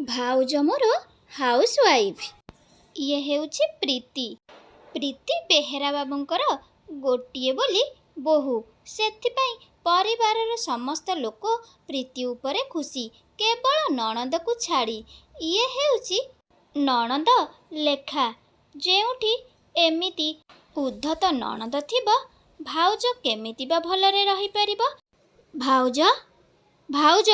ଭାଉଜ ମୋର house wife. ଇଏ ହେଉଛି ପ୍ରୀତି। ପ୍ରୀତି ବେହେରା ବାବୁଙ୍କର ଗୋଟିଏ ବୋଲି ବୋହୂ। ସେଥିପାଇଁ ପରିବାରର ସମସ୍ତ ଲୋକ ପ୍ରୀତି ଉପରେ ଖୁସି, କେବଳ ନଣନ୍ଦକୁ ଛାଡ଼ି। ଇଏ ହେଉଛି ନଣନ୍ଦ ଲେଖା। ଯେଉଁଠି ଏମିତି ଉଦ୍ଧତ ନଣନ୍ଦ ଥିବ, ଭାଉଜ କେମିତି ବା ଭଲରେ ରହିପାରିବ? ଭାଉଜ, ଭାଉଜ,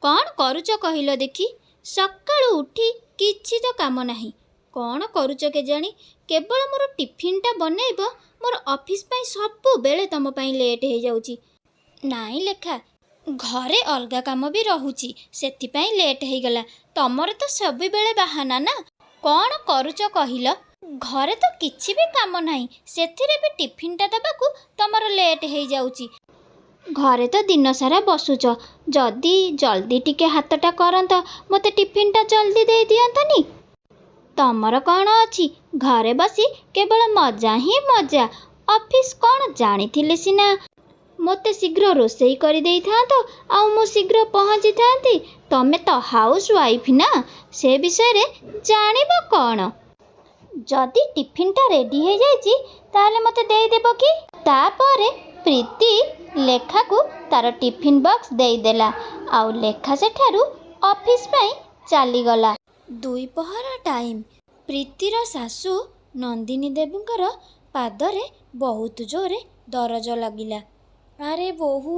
କ'ଣ କରୁଛ କହିଲ ଦେଖି? ସକାଳୁ ଉଠି କିଛି ତ କାମ ନାହିଁ। କ'ଣ କରୁଛ କେଜାଣି? କେବଳ ମୋର ଟିଫିନ୍ଟା ବନେଇବ। ମୋର ଅଫିସ୍ ପାଇଁ ସବୁବେଳେ ତମ ପାଇଁ ଲେଟ୍ ହେଇଯାଉଛି। ନାଇଁ ଲେଖା, ଘରେ ଅଲଗା କାମ ବି ରହୁଛି, ସେଥିପାଇଁ ଲେଟ୍ ହେଇଗଲା। ତମର ତ ସବୁବେଳେ ବାହାନା ନା। କ'ଣ କରୁଛ କହିଲ? ଘରେ ତ କିଛି ବି କାମ ନାହିଁ, ସେଥିରେ ବି ଟିଫିନ୍ଟା ଦେବାକୁ ତମର ଲେଟ୍ ହେଇଯାଉଛି। ଘରେ ତ ଦିନସାରା ବସୁଛ, ଯଦି ଜଲ୍ଦି ଟିକେ ହାତଟା କରନ୍ତ, ମୋତେ ଟିଫିନ୍ଟା ଜଲ୍ଦି ଦେଇ ଦିଅନ୍ତନି। ତମର କ'ଣ ଅଛି? ଘରେ ବସି କେବଳ ମଜା ହିଁ ମଜା। ଅଫିସ୍ କ'ଣ ଜାଣିଥିଲେ ସିନା ମୋତେ ଶୀଘ୍ର ରୋଷେଇ କରିଦେଇଥାନ୍ତ, ଆଉ ମୁଁ ଶୀଘ୍ର ପହଞ୍ଚିଥାନ୍ତି। ତମେ ତ ହାଉସ୍ ୱାଇଫ୍ ନା, ସେ ବିଷୟରେ ଜାଣିବ କ'ଣ? ଯଦି ଟିଫିନ୍ଟା ରେଡ଼ି ହେଇଯାଇଛି, ତାହେଲେ ମୋତେ ଦେଇଦେବ କି? ତାପରେ ପ୍ରୀତି ଲେଖାକୁ ତାର ଟିଫିନ୍ ବକ୍ସ ଦେଇଦେଲା, ଆଉ ଲେଖା ସେଠାରୁ ଅଫିସ୍ ପାଇଁ ଚାଲିଗଲା। ଦ୍ୱିପହର ଟାଇମ୍। ପ୍ରୀତିର ଶାଶୁ ନନ୍ଦିନୀ ଦେବୀଙ୍କର ପାଦରେ ବହୁତ ଜୋରେ ଦରଜ ଲାଗିଲା। ଆରେ ବୋହୂ,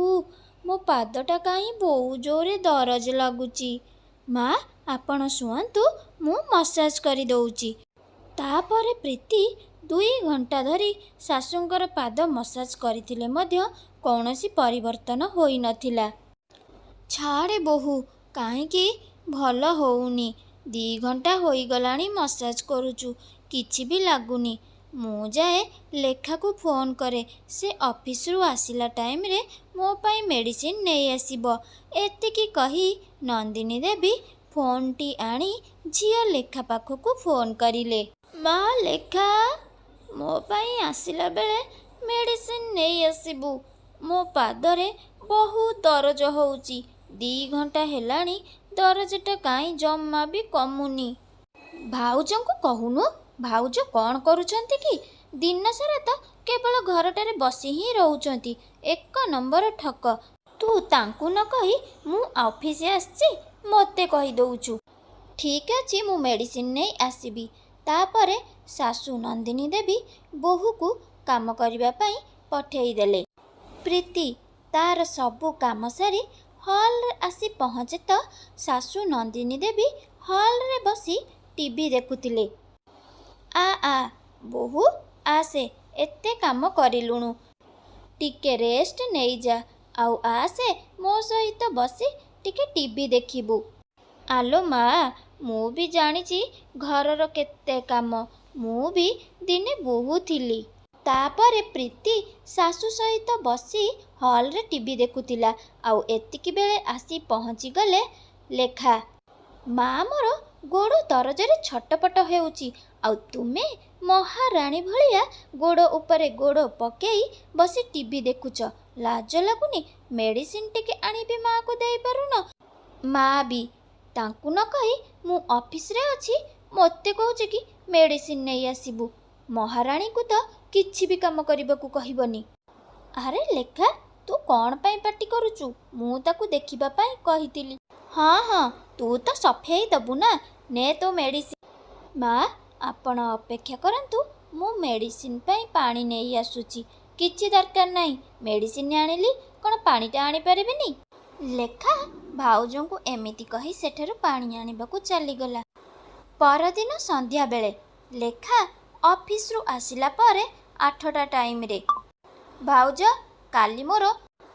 ମୋ ପାଦଟା କାହିଁ ବହୁତ ଜୋରେ ଦରଜ ଲାଗୁଛି। ମା, ଆପଣ ଶୁଅନ୍ତୁ, ମୁଁ ମସାଜ କରିଦେଉଛି। ତାପରେ ପ୍ରୀତି 2 ଘଣ୍ଟା ଧରି ଶାଶୁଙ୍କର ପାଦ ମସାଜ କରିଥିଲେ ମଧ୍ୟ କୌଣସି ପରିବର୍ତ୍ତନ ହୋଇନଥିଲା। ଛାଡ଼େ ବୋହୂ, କାହିଁକି ଭଲ ହେଉନି? 2 ଘଣ୍ଟା ହୋଇଗଲାଣି ମସାଜ କରୁଛୁ, କିଛି ବି ଲାଗୁନି। ମୁଁ ଯାଏ ଲେଖାକୁ ଫୋନ୍ କରେ, ସେ ଅଫିସରୁ ଆସିଲା ଟାଇମ୍ରେ ମୋ ପାଇଁ ମେଡ଼ିସିନ୍ ନେଇ ଆସିବ। ଏତିକି କହି ନନ୍ଦିନୀ ଦେବୀ ଫୋନ୍ଟି ଆଣି ଝିଅ ଲେଖା ପାଖକୁ ଫୋନ୍ କରିଲେ। ମା ଲେଖା, ମୋ ପାଇଁ ଆସିଲା ବେଳେ ମେଡ଼ିସିନ୍ ନେଇ ଆସିବୁ। ମୋ ପାଦରେ ବହୁତ ଦରଜ ହେଉଛି। 2 ଘଣ୍ଟା ହେଲାଣି ଦରଜଟା କାହିଁ ଜମା ବି କମୁନି। ଭାଉଜଙ୍କୁ କହୁନୁ। ଭାଉଜ କ'ଣ କରୁଛନ୍ତି କି? ଦିନସାରା ତ କେବଳ ଘରଟାରେ ବସି ହିଁ ରହୁଛନ୍ତି। 1 ନମ୍ବର ଠକ। ତୁ ତାଙ୍କୁ ନ କହି ମୁଁ ଅଫିସ୍ ଆସିଛି ମୋତେ କହିଦେଉଛୁ। ଠିକ୍ ଅଛି, ମୁଁ ମେଡ଼ିସିନ୍ ନେଇ ଆସିବି। ତାପରେ ଶାଶୁ ନନ୍ଦିନୀ ଦେବୀ ବୋହୂକୁ କାମ କରିବା ପାଇଁ ପଠେଇଦେଲେ। ପ୍ରୀତି ତାର ସବୁ କାମ ସାରି ହଲ୍ରେ ଆସି ପହଞ୍ଚେ ତ ଶାଶୁ ନନ୍ଦିନୀ ଦେବୀ ହଲ୍ରେ ବସି ଟିଭି ଦେଖୁଥିଲେ। ଆ ବୋହୂ, ଆସେ, ଏତେ କାମ କରିଲୁଣୁ, ଟିକେ ରେଷ୍ଟ ନେଇଯା, ଆଉ ଆସେ ମୋ ସହିତ ବସି ଟିକେ ଟିଭି ଦେଖିବୁ। ଆଲୋ ମା, ମୁଁ ବି ଜାଣିଛି ଘରର କେତେ କାମ। ମୁଁ ବି ଦିନେ ବୋହୂ ଥିଲି। ତାପରେ ପ୍ରୀତି ଶାଶୁ ସହିତ ବସି ହଲ୍ରେ ଟିଭି ଦେଖୁଥିଲା, ଆଉ ଏତିକି ବେଳେ ଆସି ପହଞ୍ଚିଗଲେ ଲେଖା। ମା, ମୋର ଗୋଡ଼ ଦରଜରେ ଛଟପଟ ହେଉଛି, ଆଉ ତୁମେ ମହାରାଣୀ ଭଳିଆ ଗୋଡ଼ ଉପରେ ଗୋଡ଼ ପକେଇ ବସି ଟିଭି ଦେଖୁଛ। ଲାଜ ଲାଗୁନି? ମେଡ଼ିସିନ୍ ଟିକେ ଆଣିବି ମା'କୁ ଦେଇପାରୁନ? ମା ବି ତାଙ୍କୁ ନ କହି ମୁଁ ଅଫିସ୍ରେ ଅଛି, ମୋତେ କହୁଛି କି ମେଡ଼ିସିନ୍ ନେଇ ଆସିବୁ। ମହାରାଣୀଙ୍କୁ ତ କିଛି ବି କାମ କରିବାକୁ କହିବନି। ଆରେ ଲେଖା, ତୁ କ'ଣ ପାଇଁ ପାଟି କରୁଛୁ? ମୁଁ ତାକୁ ଦେଖିବା ପାଇଁ କହିଥିଲି। ହଁ, ତୁ ତ ସଫେଇ ଦେବୁ ନା। ନେ ତୋ ମେଡ଼ିସିନ୍। ମା, ଆପଣ ଅପେକ୍ଷା କରନ୍ତୁ, ମୁଁ ମେଡ଼ିସିନ୍ ପାଇଁ ପାଣି ନେଇ ଆସୁଛି। କିଛି ଦରକାର ନାହିଁ, ମେଡ଼ିସିନ୍ ଆଣିଲି କ'ଣ ପାଣିଟା ଆଣିପାରିବିନି? ଲେଖା ଭାଉଜଙ୍କୁ ଏମିତି କହି ସେଠାରୁ ପାଣି ଆଣିବାକୁ ଚାଲିଗଲା। ପରଦିନ ସନ୍ଧ୍ୟାବେଳେ ଲେଖା ଅଫିସ୍ରୁ ଆସିଲା ପରେ 8ଟା ଟାଇମ୍ରେ। ଭାଉଜ, କାଲି ମୋର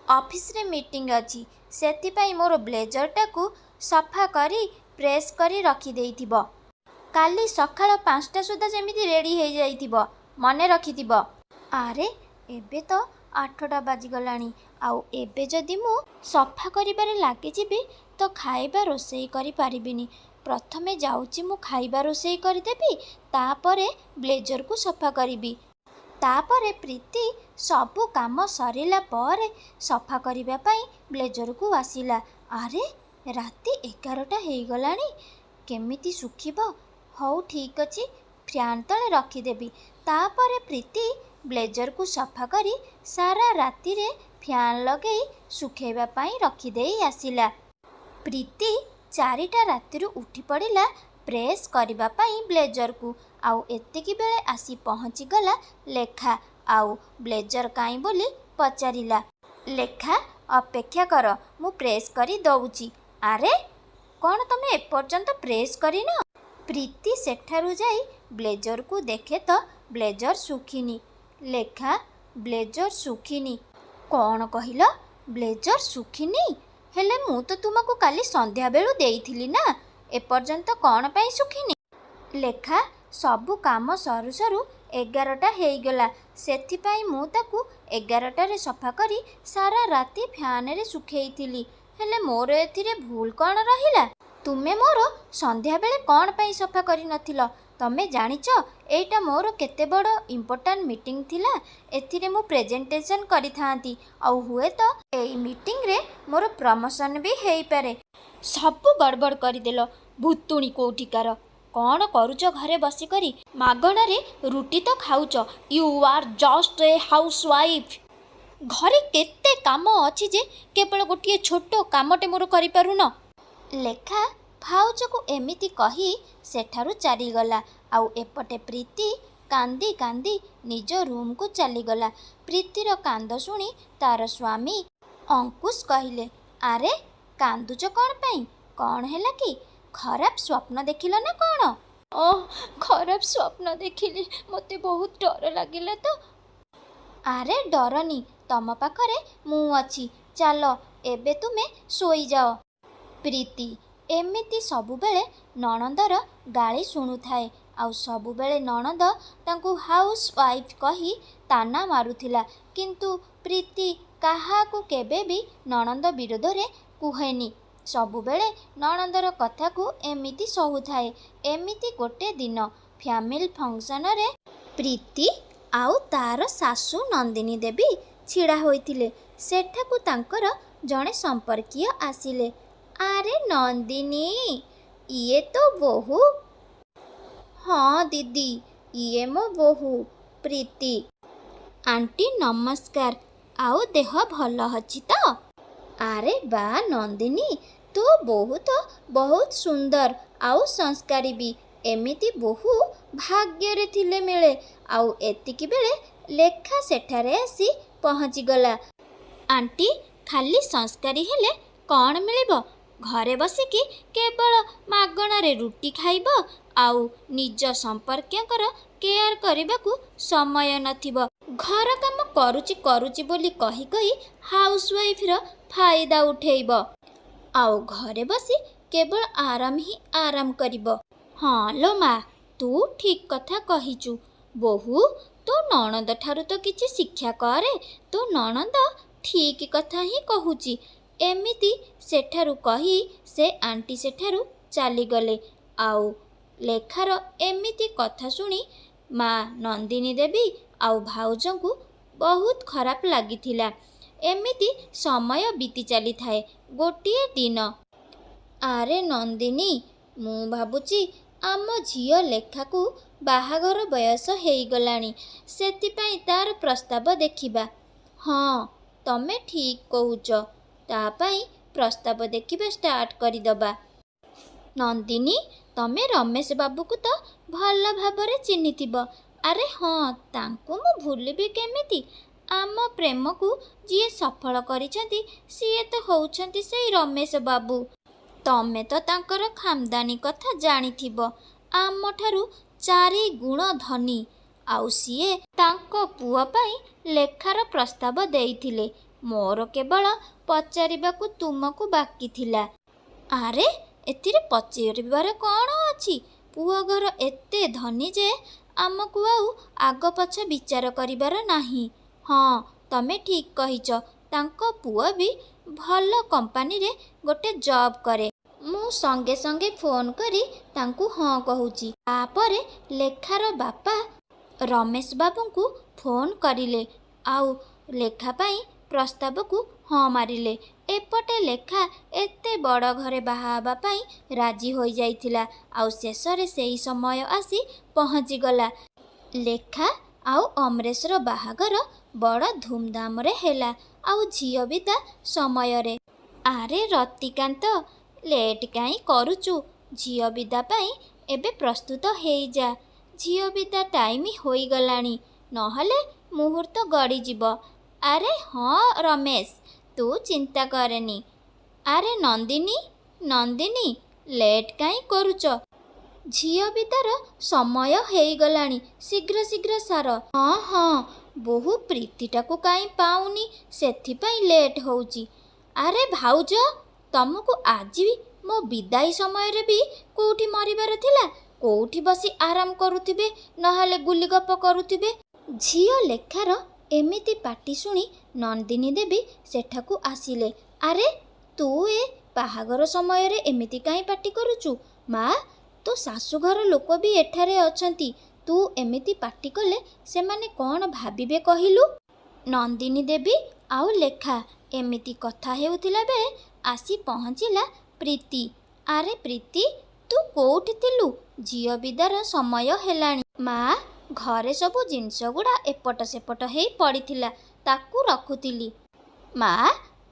ଅଫିସ୍ରେ ମିଟିଂ ଅଛି, ସେଥିପାଇଁ ମୋର ବ୍ଲେଜର୍ଟାକୁ ସଫା କରି ପ୍ରେସ୍ କରି ରଖିଦେଇଥିବ। କାଲି ସକାଳ 5ଟା ସୁଦ୍ଧା ଯେମିତି ରେଡ଼ି ହେଇଯାଇଥିବ, ମନେ ରଖିଥିବ। ଆରେ ଏବେ ତ 8ଟା ବାଜିଗଲାଣି, ଆଉ ଏବେ ଯଦି ମୁଁ ସଫା କରିବାରେ ଲାଗିଯିବି ତ ଖାଇବା ରୋଷେଇ କରିପାରିବିନି। ପ୍ରଥମେ ଯାଉଛି ମୁଁ ଖାଇବା ରୋଷେଇ କରିଦେବି, ତାପରେ ବ୍ଲେଜର୍କୁ ସଫା କରିବି। ତାପରେ ପ୍ରୀତି ସବୁ କାମ ସରିଲା ପରେ ସଫା କରିବା ପାଇଁ ବ୍ଲେଜର୍କୁ ଆସିଲା। ଆରେ ରାତି 11ଟା ହେଇଗଲାଣି, କେମିତି ଶୁଖିବ? ହଉ ଠିକ୍ ଅଛି, ଫ୍ୟାନ୍ ତଳେ ରଖିଦେବି। ତାପରେ ପ୍ରୀତି ବ୍ଲେଜରକୁ ସଫା କରି ସାରା ରାତିରେ ଫ୍ୟାନ୍ ଲଗେଇ ଶୁଖେଇବା ପାଇଁ ରଖିଦେଇ ଆସିଲା। ପ୍ରୀତି 4ଟା ରାତିରୁ ଉଠି ପଡ଼ିଲା ପ୍ରେସ୍ କରିବା ପାଇଁ ବ୍ଲେଜରକୁ। ଆଉ ଏତିକି ବେଳେ ଆସି ପହଞ୍ଚିଗଲା ଲେଖା। ଆଉ ବ୍ଲେଜର କାଇଁ ବୋଲି ପଚାରିଲା। ଲେଖା, ଅପେକ୍ଷା କର, ମୁଁ ପ୍ରେସ୍ କରି ଦଉଛି। ଆରେ, କ'ଣ ତମେ ଏପର୍ଯ୍ୟନ୍ତ ପ୍ରେସ୍ କରିନ? ପ୍ରୀତି ସେଠାରୁ ଯାଇ ବ୍ଲେଜରକୁ ଦେଖେ ତ ବ୍ଲେଜର ଶୁଖିନି। ଲେଖା, ବ୍ଲେଜର ଶୁଖିନି? କ'ଣ କହିଲ? ବ୍ଲେଜର ଶୁଖିନି? ହେଲେ ମୁଁ ତ ତୁମକୁ କାଲି ସନ୍ଧ୍ୟାବେଳୁ ଦେଇଥିଲି ନା, ଏପର୍ଯ୍ୟନ୍ତ କ'ଣ ପାଇଁ ଶୁଖିନି? ଲେଖା, ସବୁ କାମ ସରୁ ସରୁ 11ଟା ହେଇଗଲା, ସେଥିପାଇଁ ମୁଁ ତାକୁ 11ଟାରେ ସଫା କରି ସାରା ରାତି ଫ୍ୟାନରେ ଶୁଖେଇଥିଲି। ହେଲେ ମୋର ଏଥିରେ ଭୁଲ କ'ଣ ରହିଲା? ତୁମେ ମୋର ସନ୍ଧ୍ୟାବେଳେ କ'ଣ ପାଇଁ ସଫା କରିନଥିଲ? ତମେ ଜାଣିଛ ଏଇଟା ମୋର କେତେ ବଡ଼ ଇମ୍ପୋର୍ଟାଣ୍ଟ ମିଟିଂ ଥିଲା। ଏଥିରେ ମୁଁ ପ୍ରେଜେଣ୍ଟେସନ୍ କରିଥାନ୍ତି, ଆଉ ହୁଏତ ଏଇ ମିଟିଂରେ ମୋର ପ୍ରମୋସନ୍ ବି ହେଇପାରେ। ସବୁ ଗଡ଼ବଡ଼ କରିଦେଲ, ଭୁତୁଣି କୋଉଠିକାର। କ'ଣ କରୁଛ ଘରେ ବସିକରି? ମାଗଣାରେ ରୁଟି ତ ଖାଉଛ। You are just a housewife. ଘରେ କେତେ କାମ ଅଛି ଯେ କେବଳ ଗୋଟିଏ ଛୋଟ କାମଟେ ମୋର କରିପାରୁନ? ଲେଖା ଭାଉଜକୁ ଏମିତି କହି ସେଠାରୁ ଚାଲିଗଲା। ଆଉ ଏପଟେ ପ୍ରୀତି କାନ୍ଦି କାନ୍ଦି ନିଜ ରୁମ୍କୁ ଚାଲିଗଲା। ପ୍ରୀତିର କାନ୍ଦ ଶୁଣି ତାର ସ୍ୱାମୀ ଅଙ୍କୁଶ କହିଲେ, ଆରେ କାନ୍ଦୁଛ କ'ଣ ପାଇଁ? କ'ଣ ହେଲା କି? ଖରାପ ସ୍ୱପ୍ନ ଦେଖିଲ ନା କ'ଣ? ଖରାପ ସ୍ୱପ୍ନ ଦେଖିଲି, ମୋତେ ବହୁତ ଡର ଲାଗିଲା ତ। ଆରେ ଡରନି, ତମ ପାଖରେ ମୁଁ ଅଛି। ଚାଲ ଏବେ ତୁମେ ଶୋଇଯାଅ। ପ୍ରୀତି ଏମିତି ସବୁବେଳେ ନଣନ୍ଦର ଗାଳି ଶୁଣୁଥାଏ। ଆଉ ସବୁବେଳେ ନଣନ୍ଦ ତାଙ୍କୁ ହାଉସ୍ ୱାଇଫ୍ କହି ତାନା ମାରୁଥିଲା। କିନ୍ତୁ ପ୍ରୀତି କାହାକୁ କେବେ ବି ନଣନ୍ଦ ବିରୋଧରେ କୁହେନି। ସବୁବେଳେ ନଣନ୍ଦର କଥାକୁ ଏମିତି ସହୁଥାଏ। ଏମିତି ଗୋଟେ ଦିନ ଫ୍ୟାମିଲି ଫଙ୍କସନରେ ପ୍ରୀତି ଆଉ ତାର ଶାଶୁ ନନ୍ଦିନୀ ଦେବୀ ଛିଡ଼ା ହୋଇଥିଲେ। ସେଠାକୁ ତାଙ୍କର ଜଣେ ସମ୍ପର୍କୀୟ ଆସିଲେ। ଆରେ ନନ୍ଦିନୀ, ଇଏ ତୋ ବୋହୂ? ହଁ ଦିଦି, ଇଏ ମୋ ବୋହୂ ପ୍ରୀତି। ଆଣ୍ଟି ନମସ୍କାର। ଆଉ ଦେହ ଭଲ ଅଛି ତ? ଆରେ ବା ନନ୍ଦିନୀ, ତୋ ବୋହୂ ତ ବହୁତ ସୁନ୍ଦର ଆଉ ସଂସ୍କାରୀ ବି। ଏମିତି ବୋହୂ ଭାଗ୍ୟରେ ଥିଲେ ମିଳେ। ଆଉ ଏତିକି ବେଳେ ଲେଖା ସେଠାରେ ଆସି ପହଞ୍ଚିଗଲା। ଆଣ୍ଟି, ଖାଲି ସଂସ୍କାରୀ ହେଲେ କ'ଣ ମିଳିବ? ଘରେ ବସିକି କେବଳ ମାଗଣାରେ ରୁଟି ଖାଇବ ଆଉ ନିଜ ସମ୍ପର୍କୀୟଙ୍କର କେୟାର କରିବାକୁ ସମୟ ନଥିବ। ଘର କାମ କରୁଛି ବୋଲି କହି କହି ହାଉସ୍ ୱାଇଫ୍ର ଫାଇଦା ଉଠେଇବ। ଆଉ ଘରେ ବସି କେବଳ ଆରାମ ହିଁ ଆରାମ କରିବ। ହଁ ଲୋ ମା, ତୁ ଠିକ୍ କଥା କହିଛୁ। ବୋହୂ, ତୋ ନଣନ୍ଦଠାରୁ ତ କିଛି ଶିକ୍ଷା କରେ। ତୋ ନଣନ୍ଦ ଠିକ୍ କଥା ହିଁ କହୁଛି। ଏମିତି ସେଠାରୁ କହି ସେ ଆଣ୍ଟି ସେଠାରୁ ଚାଲିଗଲେ। ଆଉ ଲେଖାର ଏମିତି କଥା ଶୁଣି ମା ନନ୍ଦିନୀ ଦେବୀ ଆଉ ଭାଉଜଙ୍କୁ ବହୁତ ଖରାପ ଲାଗିଥିଲା। ଏମିତି ସମୟ ବିତି ଚାଲିଥାଏ। ଗୋଟିଏ ଦିନ, ଆରେ ନନ୍ଦିନୀ, ମୁଁ ଭାବୁଛି ଆମ ଝିଅ ଲେଖାକୁ ବାହାଘର ବୟସ ହେଇଗଲାଣି, ସେଥିପାଇଁ ତାର ପ୍ରସ୍ତାବ ଦେଖିବା। ହଁ, ତମେ ଠିକ୍ କହୁଛ, ତା ପାଇଁ ପ୍ରସ୍ତାବ ଦେଖିବା ଷ୍ଟାର୍ଟ କରିଦବା। ନନ୍ଦିନୀ, ତମେ ରମେଶ ବାବୁକୁ ତ ଭଲ ଭାବରେ ଚିହ୍ନିଥିବ। ଆରେ ହଁ, ତାଙ୍କୁ ମୁଁ ଭୁଲିବି କେମିତି? ଆମ ପ୍ରେମକୁ ଯିଏ ସଫଳ କରିଛନ୍ତି ସିଏ ତ ହେଉଛନ୍ତି ସେଇ ରମେଶ ବାବୁ। ତମେ ତ ତାଙ୍କର ଖାମଦାନୀ କଥା ଜାଣିଥିବ। ଆମଠାରୁ 4 ଗୁଣ ଧନୀ। ଆଉ ସିଏ ତାଙ୍କ ପୁଅ ପାଇଁ ଲେଖାର ପ୍ରସ୍ତାବ ଦେଇଥିଲେ। ମୋର କେବଳ ପଚାରିବାକୁ ତୁମକୁ ବାକି ଥିଲା। ଆରେ ଏଥିରେ ପଚାରିବାର କ'ଣ ଅଛି? ପୁଅ ଘର ଏତେ ଧନୀ ଯେ ଆମକୁ ଆଉ ଆଗ ପଛ ବିଚାର କରିବାର ନାହିଁ। ହଁ, ତମେ ଠିକ୍ କହିଛ। ତାଙ୍କ ପୁଅ ବି ଭଲ କମ୍ପାନୀରେ ଗୋଟେ ଜବ୍ କରେ। ମୁଁ ସଙ୍ଗେ ସଙ୍ଗେ ଫୋନ୍ କରି ତାଙ୍କୁ ହଁ କହୁଛି। ତାପରେ ଲେଖାର ବାପା ରମେଶ ବାବୁଙ୍କୁ ଫୋନ୍ କରିଲେ ଆଉ ଲେଖା ପାଇଁ ପ୍ରସ୍ତାବକୁ ହଁ ମାରିଲେ। ଏପଟେ ଲେଖା ଏତେ ବଡ଼ ଘରେ ବାହା ହେବା ପାଇଁ ରାଜି ହୋଇଯାଇଥିଲା। ଆଉ ଶେଷରେ ସେହି ସମୟ ଆସି ପହଞ୍ଚିଗଲା। ଲେଖା ଆଉ ଅମରେଶର ବାହାଘର ବଡ଼ ଧୁମଧାମରେ ହେଲା। ଆଉ ଝିଅ ବିଦା ସମୟରେ। ଆରେ ରତିକାନ୍ତ, ଲେଟ୍ କାହିଁ କରୁଛୁ? ଝିଅ ବିଦା ପାଇଁ ଏବେ ପ୍ରସ୍ତୁତ ହେଇଯା। ଝିଅ ବିଦା ଟାଇମ୍ ହୋଇଗଲାଣି, ନହେଲେ ମୁହୂର୍ତ୍ତ ଗଡ଼ିଯିବ। ଆରେ ହଁ ରମେଶ, ତୁ ଚିନ୍ତା କରେନି। ଆରେ ନନ୍ଦିନୀ, ନନ୍ଦିନୀ, ଲେଟ୍ କାହିଁ କରୁଛ? ଝିଅ ବିଦାର ସମୟ ହେଇଗଲାଣି, ଶୀଘ୍ର ଶୀଘ୍ର ସାର। ହଁ ହଁ, ବୋହୂ ପ୍ରୀତିଟାକୁ କାହିଁ ପାଉନି, ସେଥିପାଇଁ ଲେଟ୍ ହେଉଛି। ଆରେ ଭାଉଜ, ତମକୁ ଆଜି ମୋ ବିଦାୟ ସମୟରେ ବି କେଉଁଠି ମରିବାର ଥିଲା? କେଉଁଠି ବସି ଆରାମ କରୁଥିବେ, ନହେଲେ ଗୁଲିଗପ କରୁଥିବେ। ଝିଅ ଲେଖାର ଏମିତି ପାଟି ଶୁଣି ନନ୍ଦିନୀ ଦେବୀ ସେଠାକୁ ଆସିଲେ। ଆରେ ତୁ ଏ ବାହାଘର ସମୟରେ ଏମିତି କାହିଁ ପାଟି କରୁଛୁ? ମା, ତୋ ଶାଶୁଘର ଲୋକ ବି ଏଠାରେ ଅଛନ୍ତି। ତୁ ଏମିତି ପାଟି କଲେ ସେମାନେ କ'ଣ ଭାବିବେ କହିଲୁ? ନନ୍ଦିନୀ ଦେବୀ ଆଉ ଲେଖା ଏମିତି କଥା ହେଉଥିଲା ବେଳେ ଆସି ପହଞ୍ଚିଲା ପ୍ରୀତି। ଆରେ ପ୍ରୀତି, ତୁ କୋଉଠି ଥିଲୁ? ଝିଅ ବିଦାର ସମୟ ହେଲାଣି। ମା, ଘରେ ସବୁ ଜିନିଷ ଗୁଡ଼ା ଏପଟ ସେପଟ ହେଇ ପଡ଼ିଥିଲା, ତାକୁ ରଖୁଥିଲି। ମା,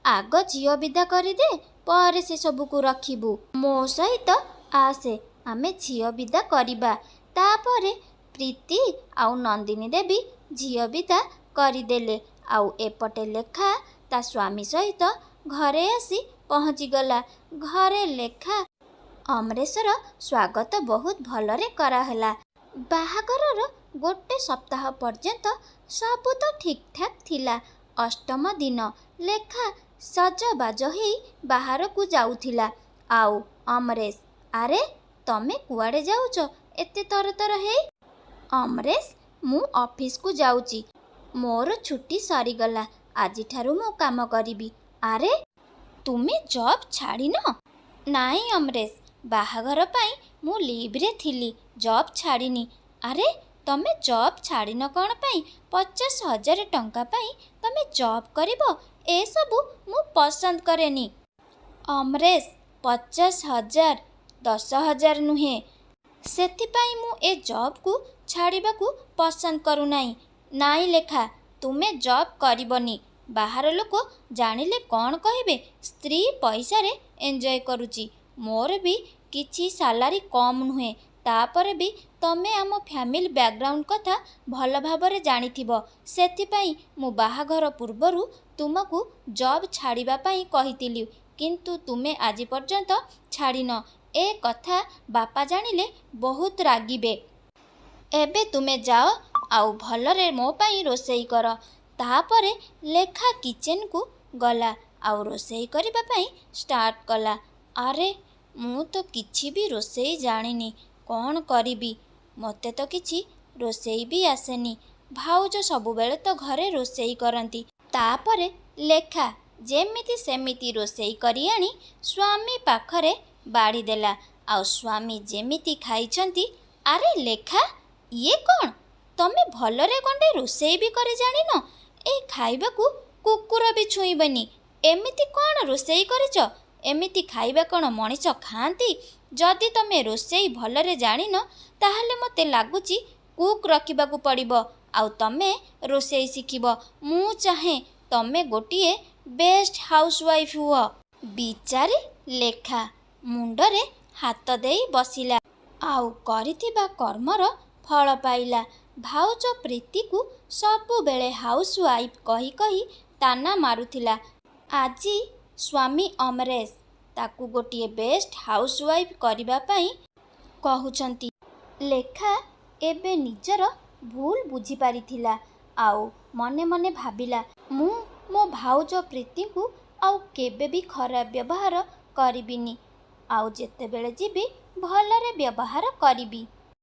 ଆଗ ଝିଅ ବିଦା କରିଦେ, ପରେ ସେ ସବୁକୁ ରଖିବୁ। ମୋ ସହିତ ଆସେ, ଆମେ ଝିଅ ବିଦା କରିବା। ତାପରେ ପ୍ରୀତି ଆଉ ନନ୍ଦିନୀ ଦେବୀ ଝିଅ ବିଦା କରିଦେଲେ। ଆଉ ଏପଟେ ଲେଖା ତା ସ୍ୱାମୀ ସହିତ ଘରେ ଆସି ପହଞ୍ଚିଗଲା। ଘରେ ଲେଖା ଅମରେଶର ସ୍ୱାଗତ ବହୁତ ଭଲରେ କରାହେଲା। ବାହାଘରର ଗୋଟେ ସପ୍ତାହ ପର୍ଯ୍ୟନ୍ତ ସବୁ ତ ଠିକ୍ଠାକ୍ ଥିଲା। ଅଷ୍ଟମ ଦିନ ଲେଖା ସଜବାଜ ହେଇ ବାହାରକୁ ଯାଉଥିଲା। ଆଉ ଅମରେଶ, ଆରେ ତମେ କୁଆଡ଼େ ଯାଉଛ ଏତେ ତରତର ହେଇ? ଅମରେଶ, ମୁଁ ଅଫିସକୁ ଯାଉଛି। ମୋର ଛୁଟି ସରିଗଲା, ଆଜିଠାରୁ ମୁଁ କାମ କରିବି। ଆରେ ତୁମେ ଜବ୍ ଛାଡ଼ିନ? ନାଇଁ ଅମରେଶ, ବାହାଘର ପାଇଁ ମୁଁ ଲିଭ୍ରେ ଥିଲି, ଜବ୍ ଛାଡ଼ିନି। ଆରେ ତମେ ଜବ୍ ଛାଡ଼ିନ କ'ଣ ପାଇଁ? 50,000 ଟଙ୍କା ପାଇଁ ତମେ ଜବ୍ କରିବ? ଏସବୁ ମୁଁ ପସନ୍ଦ କରେନି। ଅମରେଶ, 50,000, 10,000 ନୁହେଁ। ସେଥିପାଇଁ ମୁଁ ଏ ଜବ୍କୁ ଛାଡ଼ିବାକୁ ପସନ୍ଦ କରୁନାହିଁ। ନାଇଁ ଲେଖା, ତୁମେ ଜବ୍ କରିବନି। ବାହାର ଲୋକ ଜାଣିଲେ କ'ଣ କହିବେ? ସ୍ତ୍ରୀ ପଇସାରେ ଏନ୍ଜୟ କରୁଛି। ମୋର ବି କିଛି ସାଲାରୀ କମ୍ ନୁହେଁ। ତାପରେ ବି ତମେ ଆମ ଫ୍ୟାମିଲି ବ୍ୟାକ୍ଗ୍ରାଉଣ୍ଡ କଥା ଭଲ ଭାବରେ ଜାଣିଥିବ। ସେଥିପାଇଁ ମୁଁ ବାହାଘର ପୂର୍ବରୁ ତୁମକୁ ଜବ୍ ଛାଡ଼ିବା ପାଇଁ କହିଥିଲି, କିନ୍ତୁ ତୁମେ ଆଜି ପର୍ଯ୍ୟନ୍ତ ଛାଡ଼ିନ। ଏ କଥା ବାପା ଜାଣିଲେ ବହୁତ ରାଗିବେ। ଏବେ ତୁମେ ଯାଅ, ଆଉ ଭଲରେ ମୋ ପାଇଁ ରୋଷେଇ କର। ତାପରେ ଲେଖା କିଚେନ୍କୁ ଗଲା, ଆଉ ରୋଷେଇ କରିବା ପାଇଁ ଷ୍ଟାର୍ଟ କଲା। ଆରେ ମୁଁ ତ କିଛି ବି ରୋଷେଇ ଜାଣିନି, କ'ଣ କରିବି? ମୋତେ ତ କିଛି ରୋଷେଇ ବି ଆସେନି। ଭାଉଜ ସବୁବେଳେ ତ ଘରେ ରୋଷେଇ କରନ୍ତି। ତାପରେ ଲେଖା ଯେମିତି ସେମିତି ରୋଷେଇ କରି ଆଣି ସ୍ୱାମୀ ପାଖରେ ବାଢ଼ିଦେଲା। ଆଉ ସ୍ୱାମୀ ଯେମିତି ଖାଇଛନ୍ତି। ଆରେ ଲେଖା, ଇଏ କ'ଣ? ତମେ ଭଲରେ ଗଣ୍ଡେ ରୋଷେଇ ବି କରି ଜାଣିନ? ଏ ଖାଇବାକୁ କୁକୁର ବି ଛୁଇଁବନି। ଏମିତି କ'ଣ ରୋଷେଇ କରିଛ? ଏମିତି ଖାଇବା କ'ଣ ମଣିଷ ଖାଆନ୍ତି? ଯଦି ତମେ ରୋଷେଇ ଭଲରେ ଜାଣିନ, ତାହେଲେ ମୋତେ ଲାଗୁଛି କୁକ୍ ରଖିବାକୁ ପଡ଼ିବ, ଆଉ ତମେ ରୋଷେଇ ଶିଖିବ। ମୁଁ ଚାହେଁ ତମେ ଗୋଟିଏ ବେଷ୍ଟ ହାଉସୱାଇଫ୍ ହୁଅ। ବିଚାରୀ ଲେଖା ମୁଣ୍ଡରେ ହାତ ଦେଇ ବସିଲା। ଆଉ କରିଥିବା କର୍ମର ଫଳ ପାଇଲା। ଭାଉଜ ପ୍ରୀତିକୁ ସବୁବେଳେ ହାଉସୱାଇଫ୍ କହି କହି ତାନା ମାରୁଥିଲା। ଆଜି ସ୍ୱାମୀ ଅମରେଶ ତାକୁ ଗୋଟିଏ ବେଷ୍ଟ ହାଉସୱାଇଫ୍ କରିବା ପାଇଁ କହୁଛନ୍ତି। ଲେଖା ଏବେ ନିଜର ଭୁଲ ବୁଝିପାରିଥିଲା। ଆଉ ମନେ ମନେ ଭାବିଲା, ମୁଁ ମୋ ଭାଉଜ ପ୍ରୀତିଙ୍କୁ ଆଉ କେବେ ବି ଖରାପ ବ୍ୟବହାର କରିବିନି। ଆଉ ଯେତେବେଳେ ଯିବି ଭଲରେ ବ୍ୟବହାର କରିବି।